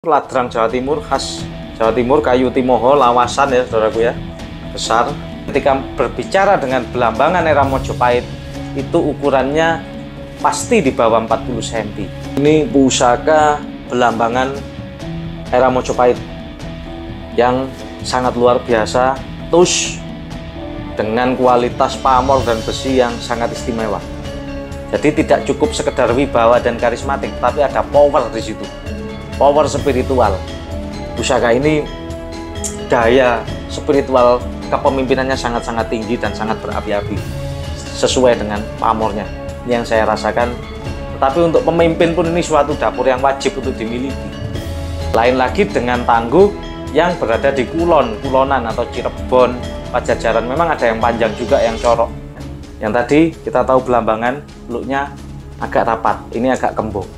Ladrang Jawa Timur, khas Jawa Timur, kayu timoho, lawasan ya saudaraku ya, besar. Ketika berbicara dengan belambangan era Mojopahit, itu ukurannya pasti di bawah 40 cm. Ini pusaka belambangan era Mojopahit yang sangat luar biasa, tus dengan kualitas pamor dan besi yang sangat istimewa. Jadi tidak cukup sekedar wibawa dan karismatik, tapi ada power di situ. Power spiritual. Pusaka ini daya spiritual kepemimpinannya sangat-sangat tinggi dan sangat berapi-api, sesuai dengan pamornya. Ini yang saya rasakan. Tetapi untuk pemimpin pun ini suatu dapur yang wajib untuk dimiliki. Lain lagi dengan tangguh yang berada di Kulonan atau Cirebon, Pajajaran. Memang ada yang panjang juga, yang corok. Yang tadi kita tahu belambangan looknya agak rapat, ini agak kembung.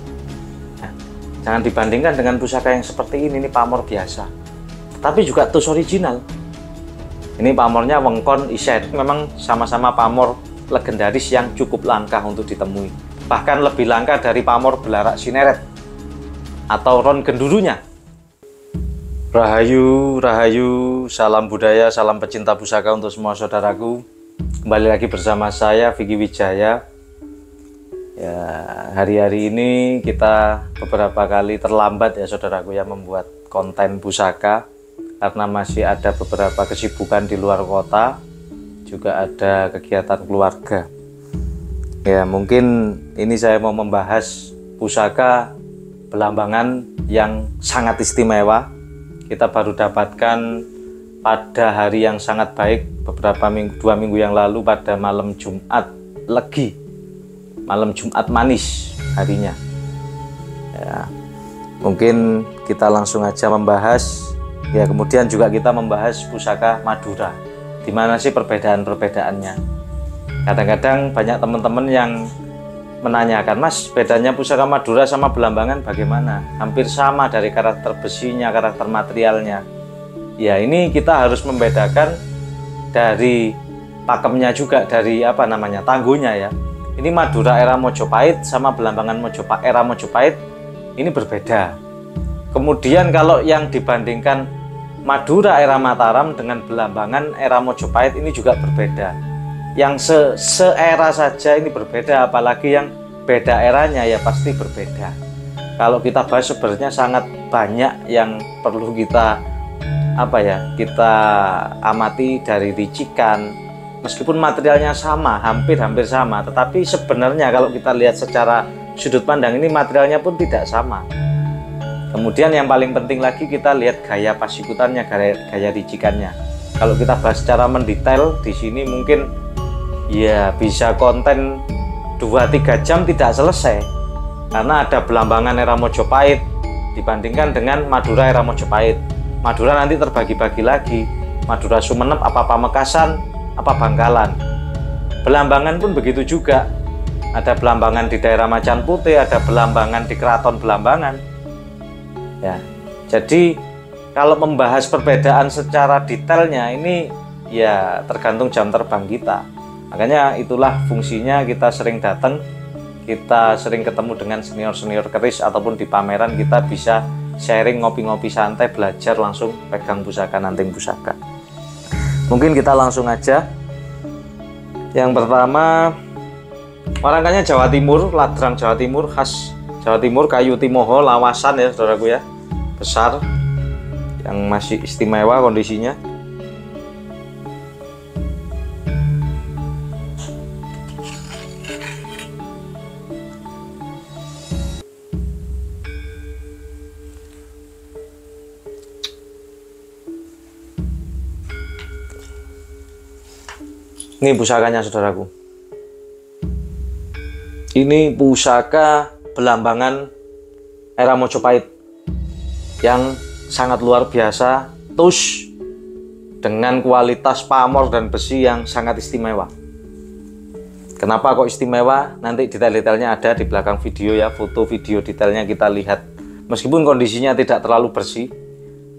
Jangan dibandingkan dengan pusaka yang seperti ini pamor biasa. Tapi juga tus original. Ini pamornya Wengkon Iset. Memang sama-sama pamor legendaris yang cukup langka untuk ditemui. Bahkan lebih langka dari pamor Belarak Sineret atau Ron Gendurunya. Rahayu, rahayu, salam budaya, salam pecinta pusaka untuk semua saudaraku. Kembali lagi bersama saya Vicky Wijaya. Ya, hari-hari ini kita beberapa kali terlambat ya saudaraku ya membuat konten pusaka karena masih ada beberapa kesibukan di luar kota, juga ada kegiatan keluarga. Ya, mungkin ini saya mau membahas pusaka belambangan yang sangat istimewa. Kita baru dapatkan pada hari yang sangat baik beberapa minggu, 2 minggu yang lalu pada malam Jumat Legi. Malam Jumat manis harinya ya, mungkin kita langsung aja membahas ya. Kemudian juga kita membahas pusaka Madura, dimana sih perbedaan-perbedaannya. Kadang-kadang banyak teman-teman yang menanyakan, Mas, bedanya pusaka Madura sama belambangan bagaimana? Hampir sama dari karakter besinya, karakter materialnya. Ya, ini kita harus membedakan dari pakemnya juga, dari tangguhnya ya. Ini Madura era Mojopahit sama belambangan era Mojopahit ini berbeda. Kemudian kalau yang dibandingkan Madura era Mataram dengan belambangan era Mojopahit ini juga berbeda. Yang se-era saja ini berbeda, apalagi yang beda eranya ya pasti berbeda. Kalau kita bahas sebenarnya sangat banyak yang perlu kita kita amati dari ricikan. Meskipun materialnya sama, hampir sama, tetapi sebenarnya kalau kita lihat secara sudut pandang ini materialnya pun tidak sama. Kemudian yang paling penting lagi kita lihat gaya pasikutannya, gaya ricikannya. Kalau kita bahas secara mendetail di sini mungkin ya bisa konten 2-3 jam tidak selesai. Karena ada belambangan era Mojopahit dibandingkan dengan Madura era Mojopahit. Madura nanti terbagi-bagi lagi. Madura Sumenep apa Pamekasan, apa Bangkalan. Belambangan pun begitu juga. Ada belambangan di daerah Macan Putih, ada belambangan di Keraton Belambangan. Ya, jadi kalau membahas perbedaan secara detailnya ini ya tergantung jam terbang kita. Makanya itulah fungsinya kita sering datang, kita sering ketemu dengan senior-senior keris ataupun di pameran kita bisa sharing, ngopi-ngopi santai, belajar langsung pegang pusaka, nanting pusaka. Mungkin kita langsung aja. Yang pertama, warangkanya Jawa Timur, ladrang Jawa Timur, khas Jawa Timur, kayu timoho, lawasan ya saudaraku ya, besar, yang masih istimewa kondisinya. Ini pusakanya saudaraku. Ini pusaka belambangan era Mojopahit yang sangat luar biasa, tus dengan kualitas pamor dan besi yang sangat istimewa. Kenapa kok istimewa? Nanti detail-detailnya ada di belakang video ya, foto video detailnya kita lihat. Meskipun kondisinya tidak terlalu bersih,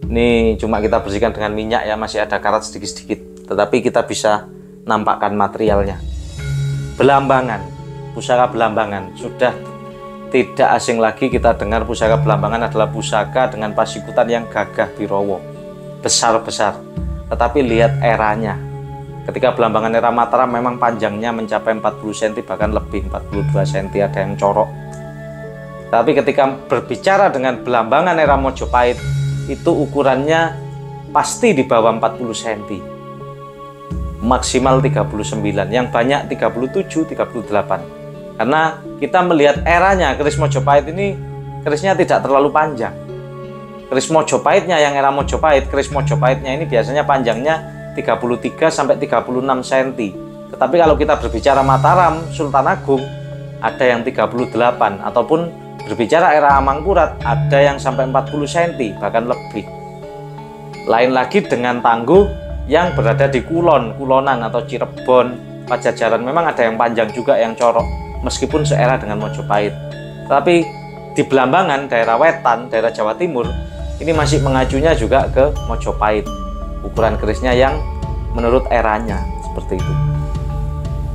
ini cuma kita bersihkan dengan minyak ya, masih ada karat sedikit-sedikit, tetapi kita bisa nampakkan materialnya. Belambangan, pusaka belambangan sudah Tidak asing lagi kita dengar pusaka Blambangan adalah pusaka dengan pasikutan yang gagah birowo, besar-besar. Tetapi lihat eranya. Ketika Blambangan era Mataram memang panjangnya mencapai 40 cm, bahkan lebih 42 cm, ada yang corok. Tapi ketika berbicara dengan Blambangan era Mojopahit, itu ukurannya pasti di bawah 40 cm. Maksimal 39, yang banyak 37, 38. Karena kita melihat eranya keris Mojopahit ini, kerisnya tidak terlalu panjang. Keris Mojopahitnya yang era Mojopahit, keris Mojopahitnya ini biasanya panjangnya 33 sampai 36 cm. Tetapi kalau kita berbicara Mataram, Sultan Agung, ada yang 38, ataupun berbicara era Amangkurat, ada yang sampai 40 cm, bahkan lebih. Lain lagi dengan Tangguh yang berada di Kulonan atau Cirebon, Pajajaran, memang ada yang panjang juga, yang corok, meskipun seera dengan Mojopahit. Tapi di Blambangan, daerah Wetan, daerah Jawa Timur, ini masih mengacunya juga ke Mojopahit. Ukuran kerisnya yang menurut eranya, seperti itu.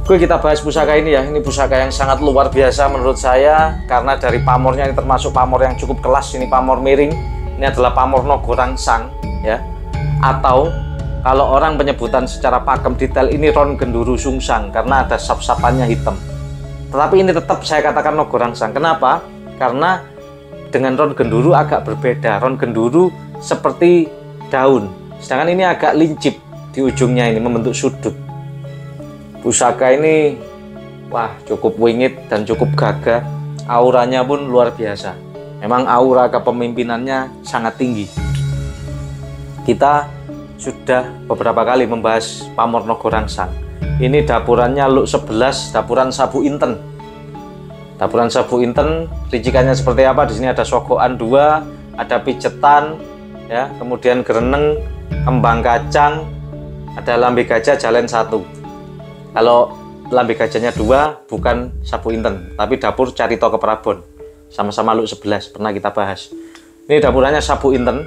Oke, kita bahas pusaka ini ya. Ini pusaka yang sangat luar biasa menurut saya, karena dari pamornya ini termasuk pamor yang cukup kelas. Ini pamor miring, ini adalah pamor Nogorangsang ya. Atau kalau orang penyebutan secara pakem detail, ini Ron Genduru Sungsang, karena ada sap-sapannya hitam. Tetapi ini tetap saya katakan Nogorangsang. Kenapa? Karena dengan Ron Genduru agak berbeda. Ron Genduru seperti daun, sedangkan ini agak lincip di ujungnya, ini membentuk sudut. Pusaka ini wah, cukup wingit dan cukup gagah. Auranya pun luar biasa. Memang aura kepemimpinannya sangat tinggi. Kita sudah beberapa kali membahas pamor Nogorangsang. Ini dapurannya Luk 11, dapuran Sabu Inten. Dapuran Sabu Inten, ricikannya seperti apa? Di sini ada sogokan 2, ada pijetan, ya, kemudian gereneng, kembang kacang, ada lambe gajah jalen 1. Kalau lambe gajahnya 2, bukan Sabu Inten, tapi dapur Carito Keprabon, sama-sama Luk 11, pernah kita bahas. Ini dapurannya Sabu Inten,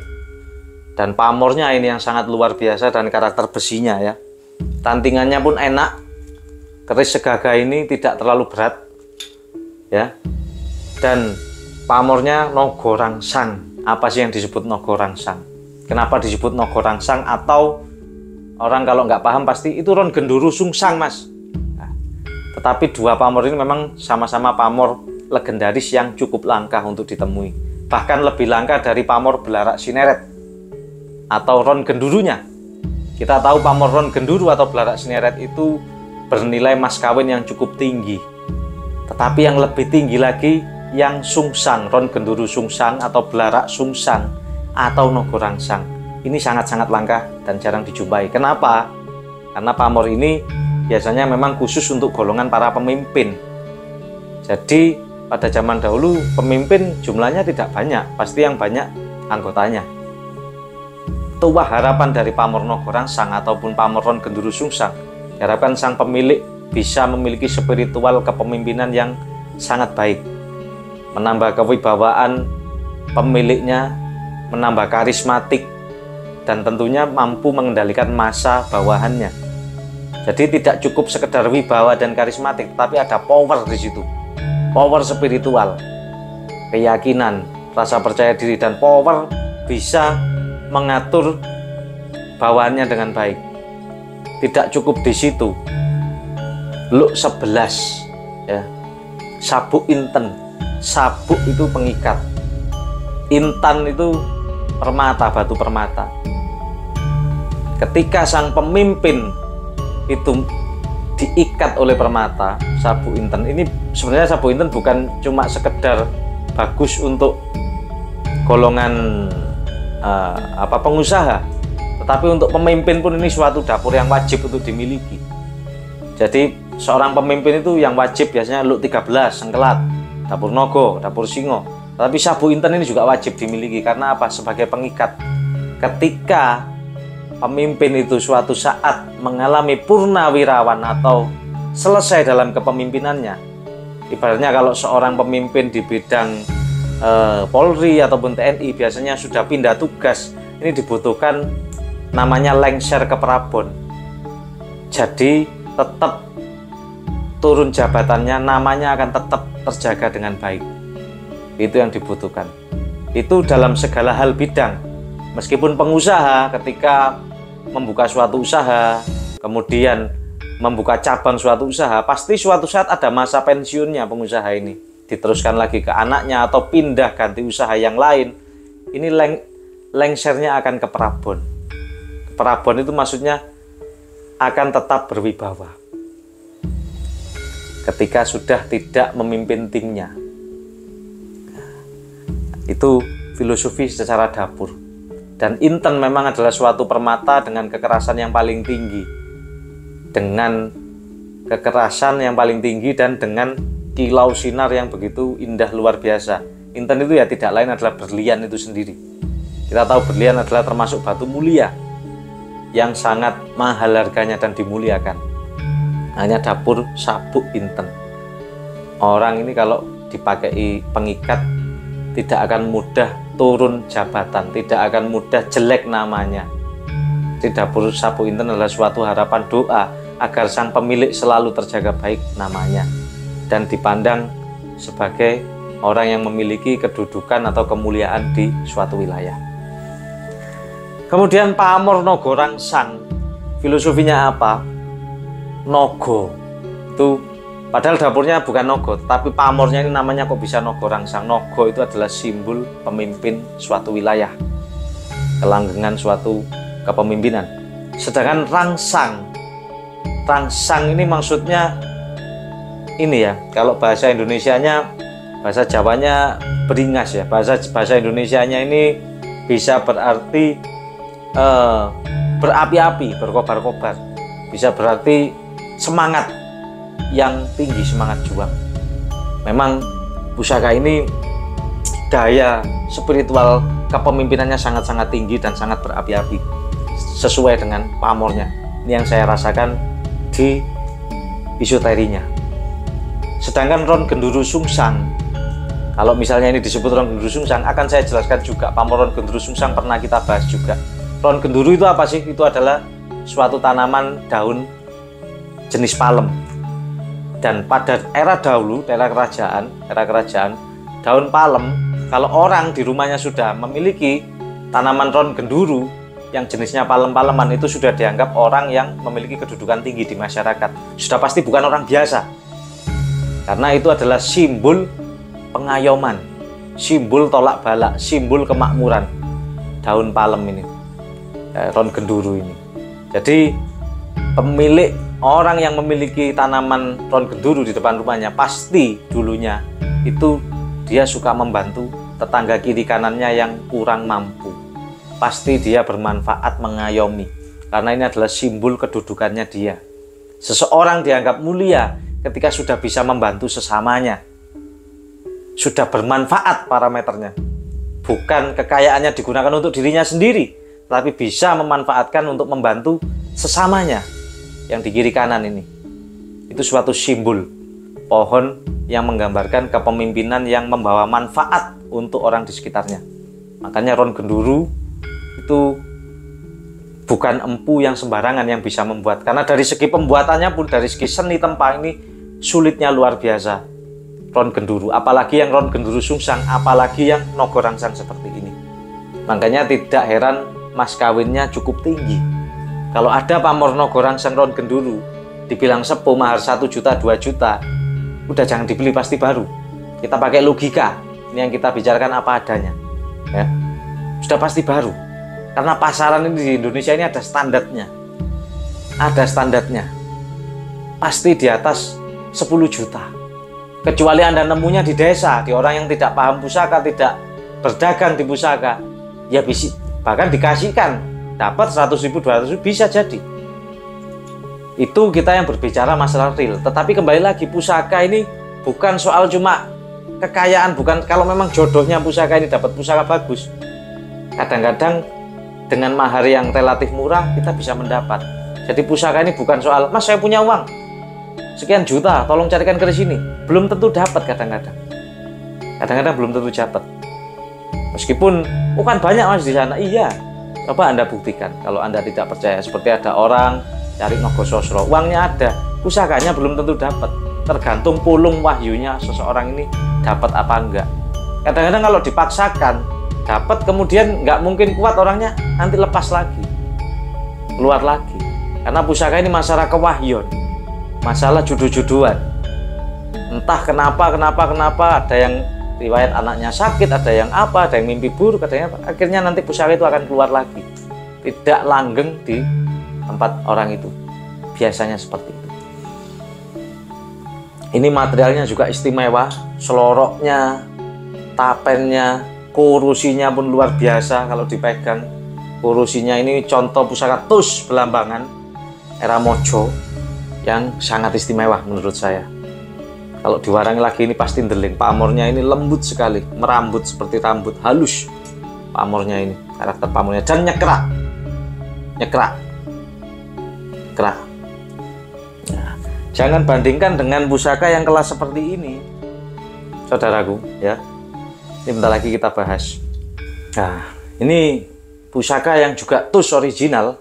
dan pamornya ini yang sangat luar biasa, dan karakter besinya ya. Tantingannya pun enak. Keris segagah ini tidak terlalu berat ya. Dan pamornya Nogorangsang. Apa sih yang disebut Nogorangsang? Kenapa disebut Nogorangsang? Atau orang kalau nggak paham pasti itu Ron Genduru Sungsang, Mas. Nah, tetapi dua pamor ini memang sama-sama pamor legendaris yang cukup langka untuk ditemui. Bahkan lebih langka dari pamor Belarak Sineret atau Ron Gendurunya. Kita tahu pamor Ron Genduru atau Belarak Sineret itu bernilai mas kawin yang cukup tinggi. Tetapi yang lebih tinggi lagi yang Sungsang, Ron Genduru Sungsang atau Belarak Sungsang atau Nogorangsang. Ini sangat-sangat langka dan jarang dijumpai. Kenapa? Karena pamor ini biasanya memang khusus untuk golongan para pemimpin. Jadi pada zaman dahulu pemimpin jumlahnya tidak banyak, pasti yang banyak anggotanya. Tuah harapan dari pamor Nogorangsang ataupun pamor Ron Genduru Sungsang, diharapkan sang pemilik bisa memiliki spiritual kepemimpinan yang sangat baik, menambah kewibawaan pemiliknya, menambah karismatik, dan tentunya mampu mengendalikan massa bawahannya. Jadi tidak cukup sekedar wibawa dan karismatik, tapi ada power di situ, power spiritual, keyakinan, rasa percaya diri, dan power bisa mengatur bawahannya dengan baik. Tidak cukup di situ. Luk 11 ya. Sabuk Inten. Sabuk itu pengikat. Intan itu permata, batu permata. Ketika sang pemimpin itu diikat oleh permata, sabuk Inten ini sebenarnya sabuk Inten bukan cuma sekedar bagus untuk golongan pengusaha, tetapi untuk pemimpin pun ini suatu dapur yang wajib untuk dimiliki. Jadi seorang pemimpin itu yang wajib biasanya Luk 13, Sengkelat, dapur Nogo, dapur Singo. Tapi Sabu Inten ini juga wajib dimiliki. Karena apa? Sebagai pengikat. Ketika pemimpin itu suatu saat mengalami purnawirawan atau selesai dalam kepemimpinannya, ibaratnya kalau seorang pemimpin di bidang Polri ataupun TNI biasanya sudah pindah tugas, ini dibutuhkan namanya lengser ke Prabon. Jadi tetap turun jabatannya, namanya akan tetap terjaga dengan baik. Itu yang dibutuhkan. Itu dalam segala hal bidang. Meskipun pengusaha ketika membuka suatu usaha, kemudian membuka cabang suatu usaha, pasti suatu saat ada masa pensiunnya pengusaha ini. Diteruskan lagi ke anaknya atau pindah ganti usaha yang lain. Ini lengsernya akan ke perabon. Perabon itu maksudnya akan tetap berwibawa ketika sudah tidak memimpin timnya. Itu filosofi secara dapur. Dan inten memang adalah suatu permata dengan kekerasan yang paling tinggi. Dengan kekerasan yang paling tinggi dan dengan kilau sinar yang begitu indah luar biasa. Inten itu ya tidak lain adalah berlian itu sendiri. Kita tahu berlian adalah termasuk batu mulia yang sangat mahal harganya dan dimuliakan. Hanya dapur sabuk inten. Orang ini kalau dipakai pengikat tidak akan mudah turun jabatan, tidak akan mudah jelek namanya. Di dapur sabuk inten adalah suatu harapan doa agar sang pemilik selalu terjaga baik namanya dan dipandang sebagai orang yang memiliki kedudukan atau kemuliaan di suatu wilayah. Kemudian pamor nogo rangsang, filosofinya apa? Nogo itu padahal dapurnya bukan nogo, tapi pamornya ini namanya kok bisa nogo rangsang. Nogo itu adalah simbol pemimpin suatu wilayah, kelanggengan suatu kepemimpinan. Sedangkan rangsang ini maksudnya ini ya, kalau bahasa Indonesianya, bahasa Jawanya beringas ya, bahasa Indonesianya ini bisa berarti berapi-api, berkobar-kobar, bisa berarti semangat yang tinggi, semangat juang. Memang pusaka ini daya spiritual kepemimpinannya sangat-sangat tinggi dan sangat berapi-api, sesuai dengan pamornya. Ini yang saya rasakan di esoterinya. Sedangkan Ron Genduru Sungsang, kalau misalnya ini disebut Ron Genduru Sungsang, akan saya jelaskan juga. Pamor Ron Genduru Sungsang pernah kita bahas juga. Ron Genduru itu apa sih? Itu adalah suatu tanaman daun jenis palem. Dan pada era dahulu, era kerajaan, daun palem, kalau orang di rumahnya sudah memiliki tanaman Ron Genduru yang jenisnya palem-paleman, itu sudah dianggap orang yang memiliki kedudukan tinggi di masyarakat. Sudah pasti bukan orang biasa. Karena itu adalah simbol pengayoman, simbol tolak balak, simbol kemakmuran. Daun palem ini, Ron Genduru ini. Jadi pemilik, orang yang memiliki tanaman Ron Genduru di depan rumahnya, pasti dulunya itu dia suka membantu tetangga kiri kanannya yang kurang mampu. Pasti dia bermanfaat, mengayomi, karena ini adalah simbol kedudukannya dia. Seseorang dianggap mulia ketika sudah bisa membantu sesamanya, sudah bermanfaat parameternya. Bukan kekayaannya digunakan untuk dirinya sendiri, tapi bisa memanfaatkan untuk membantu sesamanya yang di kiri kanan ini. Itu suatu simbol pohon yang menggambarkan kepemimpinan yang membawa manfaat untuk orang di sekitarnya. Makanya Ron Genduru itu bukan empu yang sembarangan yang bisa membuat, karena dari segi pembuatannya pun, dari segi seni tempa ini sulitnya luar biasa. Ron Genduru, apalagi yang Ron Genduru Sungsang, apalagi yang nogo rangsang seperti ini. Makanya tidak heran mas kawinnya cukup tinggi. Kalau ada pamor nogo rangsang Ron Genduru dibilang sepuh mahar 1 juta 2 juta, udah jangan dibeli, pasti baru. Kita pakai logika, ini yang kita bicarakan apa adanya ya. Sudah pasti baru, karena pasaran ini di Indonesia ini ada standarnya. Ada standarnya, pasti di atas 10 juta. Kecuali Anda nemunya di desa, di orang yang tidak paham pusaka, tidak berdagang di pusaka, ya bisa, bahkan dikasihkan dapat 100.000 200.000 bisa jadi. Itu kita yang berbicara masalah real. Tetapi kembali lagi, pusaka ini bukan soal cuma kekayaan, bukan. Kalau memang jodohnya pusaka ini dapat pusaka bagus, kadang-kadang dengan mahar yang relatif murah kita bisa mendapat. Jadi pusaka ini bukan soal, mas saya punya uang sekian juta, tolong carikan ke sini. Belum tentu dapat kadang-kadang. Kadang-kadang belum tentu dapat. Meskipun, oh kan banyak mas di sana. Iya, coba Anda buktikan. Kalau Anda tidak percaya, seperti ada orang cari nogo sosro, uangnya ada, pusakanya belum tentu dapat. Tergantung pulung wahyunya seseorang ini dapat apa enggak. Kadang-kadang kalau dipaksakan dapat, kemudian nggak mungkin kuat orangnya, nanti lepas lagi, keluar lagi. Karena pusaka ini masalah kewahyon, masalah judu-juduan. Entah kenapa ada yang riwayat anaknya sakit, ada yang apa, ada yang mimpi buruk, ada yang apa. Akhirnya nanti pusaka itu akan keluar lagi, tidak langgeng di tempat orang itu. Biasanya seperti itu. Ini materialnya juga istimewa, seloroknya, tapennya, korusinya pun luar biasa kalau dipegang. Korusinya ini contoh pusaka tus Belambangan era Mojo yang sangat istimewa menurut saya. Kalau diwarangi lagi ini pasti ndeling. Pamornya ini lembut sekali, merambut seperti rambut, halus pamornya ini, karakter pamornya, dan nyekrak. Nah, jangan bandingkan dengan pusaka yang kelas seperti ini, saudaraku ya. Ini bentar lagi kita bahas. Nah, ini pusaka yang juga tus original.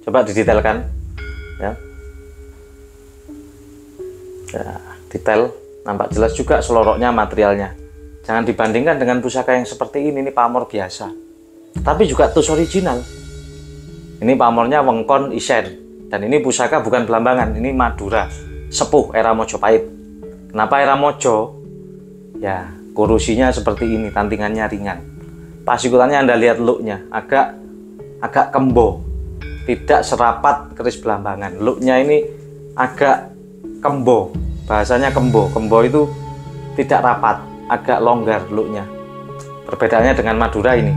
Coba didetailkan ya. Nah, detail, nampak jelas juga seloroknya, materialnya. Jangan dibandingkan dengan pusaka yang seperti ini pamor biasa, tapi juga tus original. Ini pamornya Wengkon Isen, dan ini pusaka bukan Belambangan, ini Madura sepuh era Mojopahit. Kenapa era Mojo? Ya, korusinya seperti ini, tantingannya ringan. Pasikutannya Anda lihat looknya, agak kembo, tidak serapat keris Belambangan. Looknya ini agak kembo, bahasanya kembo. Kembo itu tidak rapat, agak longgar looknya. Perbedaannya dengan Madura ini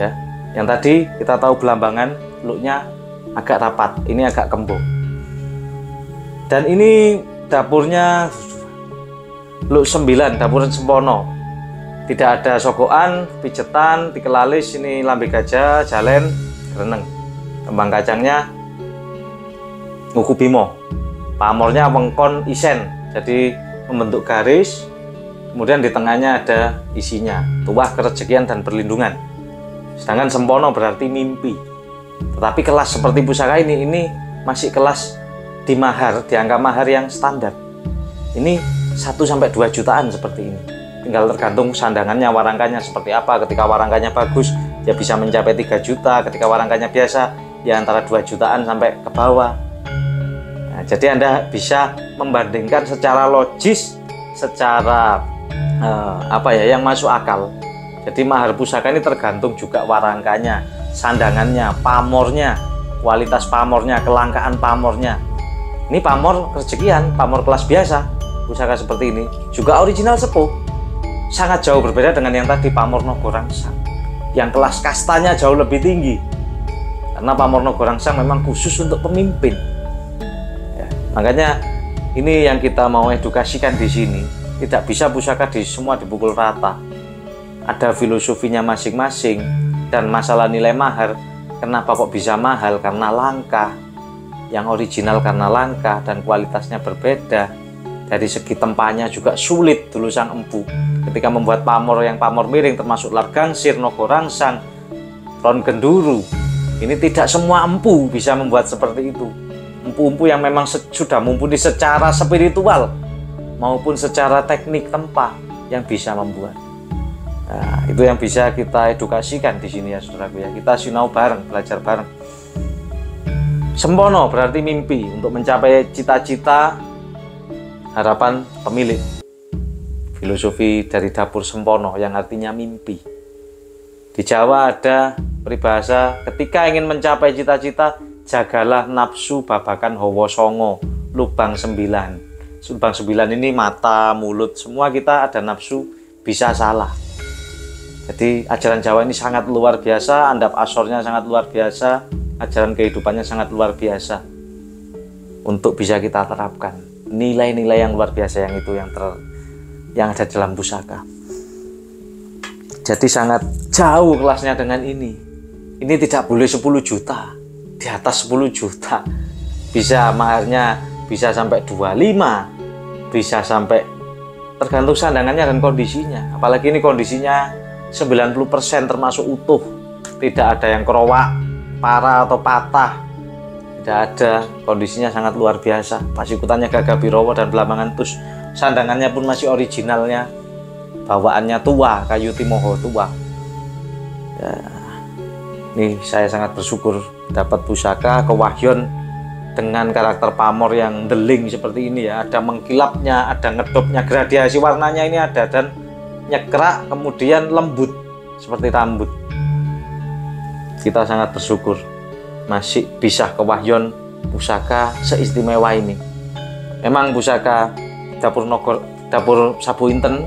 ya. Yang tadi kita tahu Belambangan looknya agak rapat, ini agak kembo. Dan ini dapurnya look 9, dapur sempono. Tidak ada sogokan, pijetan, tikelalis, ini lambe gajah, jalen, reneng. Kembang kacangnya nguku bimo. Pamornya Wengkon Isen, jadi membentuk garis, kemudian di tengahnya ada isinya, tuah, kerejekian, dan perlindungan. Sedangkan sempono berarti mimpi. Tetapi kelas seperti pusaka ini masih kelas di mahar, di angka mahar yang standar. Ini 1-2 jutaan seperti ini. Tinggal tergantung sandangannya, warangkanya seperti apa. Ketika warangkanya bagus, ya bisa mencapai 3 juta. Ketika warangkanya biasa, ya antara 2 jutaan sampai ke bawah. Nah, jadi Anda bisa membandingkan secara logis, secara yang masuk akal. Jadi mahar pusaka ini tergantung juga warangkanya, sandangannya, pamornya, kualitas pamornya, kelangkaan pamornya. Ini pamor rezekian, pamor kelas biasa. Pusaka seperti ini juga original sepuh, sangat jauh berbeda dengan yang tadi pamor Nogorangsang, yang kelas kastanya jauh lebih tinggi. Karena pamor Nogorangsang memang khusus untuk pemimpin. Makanya ini yang kita mau edukasikan di sini. Tidak bisa pusaka semua dipukul rata. Ada filosofinya masing-masing. Dan masalah nilai mahar, kenapa kok bisa mahal? Karena langka. Yang original karena langka dan kualitasnya berbeda. Dari segi tempanya juga sulit dulu sang empu. Ketika membuat pamor yang pamor miring, termasuk Largangsir, Nogorangsang, Ron Genduru, ini tidak semua empu bisa membuat seperti itu. Empu-empu yang memang sudah mumpuni secara spiritual maupun secara teknik tempa yang bisa membuat. Nah, itu yang bisa kita edukasikan di sini ya saudaraku ya. Kita sinau bareng, belajar bareng. Sempono berarti mimpi, untuk mencapai cita-cita, harapan pemilik. Filosofi dari dapur sempono yang artinya mimpi. Di Jawa ada peribahasa, ketika ingin mencapai cita-cita, jagalah nafsu babakan hawa songo, lubang 9. Lubang 9 ini mata, mulut, semua kita ada nafsu, bisa salah. Jadi ajaran Jawa ini sangat luar biasa, andap asornya sangat luar biasa, ajaran kehidupannya sangat luar biasa. Untuk bisa kita terapkan nilai-nilai yang luar biasa yang itu yang ada dalam pusaka. Jadi sangat jauh kelasnya dengan ini. Ini tidak boleh 10 juta. Di atas 10 juta bisa maharnya bisa sampai 25, bisa sampai, tergantung sandangannya dan kondisinya. Apalagi ini kondisinya 90% termasuk utuh, tidak ada yang kerowak, parah atau patah, tidak ada. Kondisinya sangat luar biasa. Pasikutannya Gagah Birowo dan Belambangan Tus, sandangannya pun masih originalnya, bawaannya tua, kayu timoho tua. Ya, ini saya sangat bersyukur dapat pusaka kewahyon dengan karakter pamor yang deling seperti ini ya. Ada mengkilapnya, ada ngedopnya, gradiasi warnanya ini ada, dan nyekrak kemudian lembut seperti rambut. Kita sangat bersyukur masih bisa kewahyon pusaka seistimewa ini. Memang pusaka dapur Sabu Inten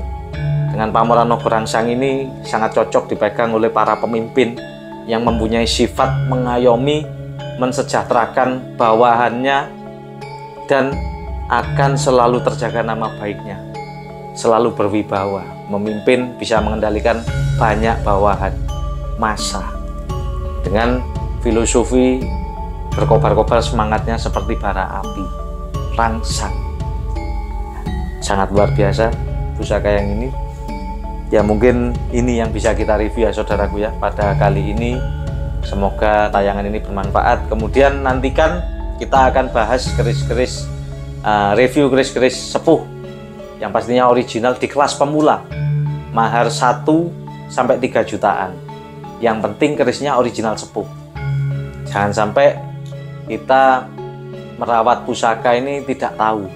dengan pamoran Nogorangsang ini sangat cocok dipegang oleh para pemimpin yang mempunyai sifat mengayomi, mensejahterakan bawahannya, dan akan selalu terjaga nama baiknya, selalu berwibawa, memimpin, bisa mengendalikan banyak bawahan massa dengan filosofi berkobar-kobar semangatnya seperti bara api rangsang. Sangat luar biasa pusaka yang ini ya. Mungkin ini yang bisa kita review ya saudaraku ya pada kali ini. Semoga tayangan ini bermanfaat. Kemudian nantikan kita akan bahas keris-keris, review keris-keris sepuh yang pastinya original di kelas pemula, mahar 1 sampai 3 jutaan. Yang penting kerisnya original sepuh. Jangan sampai kita merawat pusaka ini tidak tahu.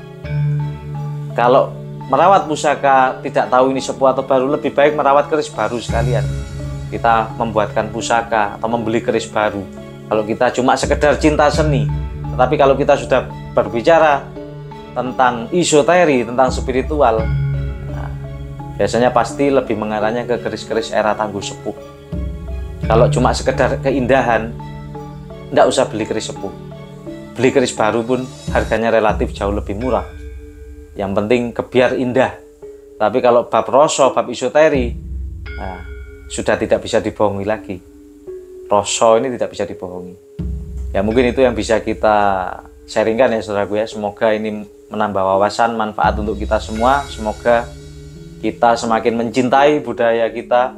Kalau merawat pusaka tidak tahu ini sepuh atau baru, lebih baik merawat keris baru sekalian. Kita membuatkan pusaka atau membeli keris baru kalau kita cuma sekedar cinta seni. Tetapi kalau kita sudah berbicara tentang esoteri, tentang spiritual, nah, biasanya pasti lebih mengarahnya ke keris-keris era Tangguh Sepuh. Kalau cuma sekedar keindahan, tidak usah beli keris sepuh. Beli keris baru pun harganya relatif jauh lebih murah. Yang penting kebiar indah. Tapi kalau bab roso, bab esoteri, nah, sudah tidak bisa dibohongi lagi. Roso ini tidak bisa dibohongi. Ya mungkin itu yang bisa kita sharingkan ya saudaraku ya. Semoga ini menambah wawasan, manfaat untuk kita semua. Semoga kita semakin mencintai budaya kita,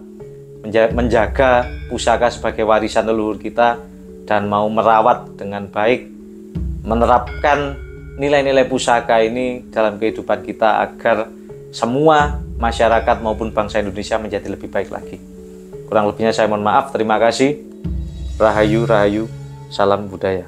menjaga pusaka sebagai warisan leluhur kita, dan mau merawat dengan baik, menerapkan nilai-nilai pusaka ini dalam kehidupan kita agar semua masyarakat maupun bangsa Indonesia menjadi lebih baik lagi. Kurang lebihnya saya mohon maaf. Terima kasih. Rahayu, rahayu, salam budaya.